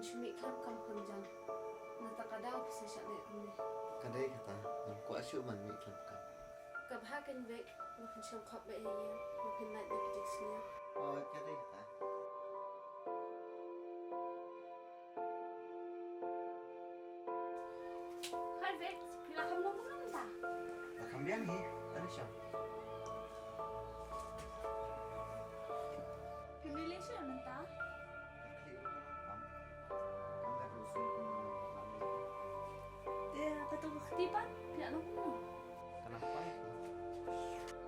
Cumi kan kampung jang. Nata kadang bisa syak naik rumah. Kadai kata, aku asyik man mi iklan kan. Kebahagiaan baik, makan syangkap baik ya, makan naik baik jeksnya. Oh, kadai kata. Hai baik, bila kamu ngomong apa? Akan biang ni, ada siapa? Ke Malaysia mentah? Kamu dah rusuh pun Dia betul ketiban, tidak ngomong. kenapa itu?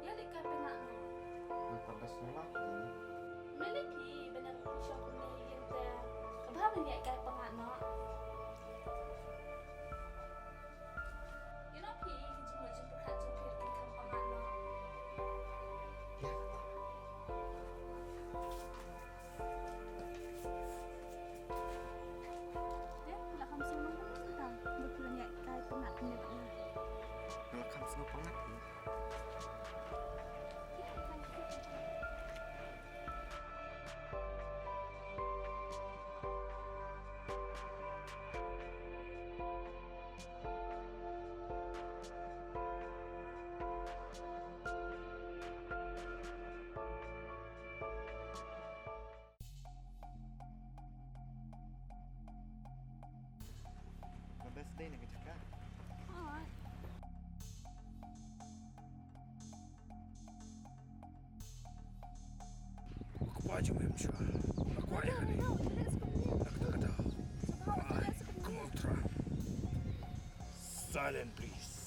Ya dekat pengak no. Ngepedas nolak ini. Memiliki benar syok ni yang ter. Kebahagiaan ya kai pengak no. You know pi, jemput kat jemput ke kampung pengak no. Ya kata. Dia bila kamu semua mentah, betul ya kai pengak ni betul. Ngelakam semua pengat ni. Best day nak cakap. Oh. Aku aja memang aku ayah ni. Nak kata. Come on, try. Silent, please.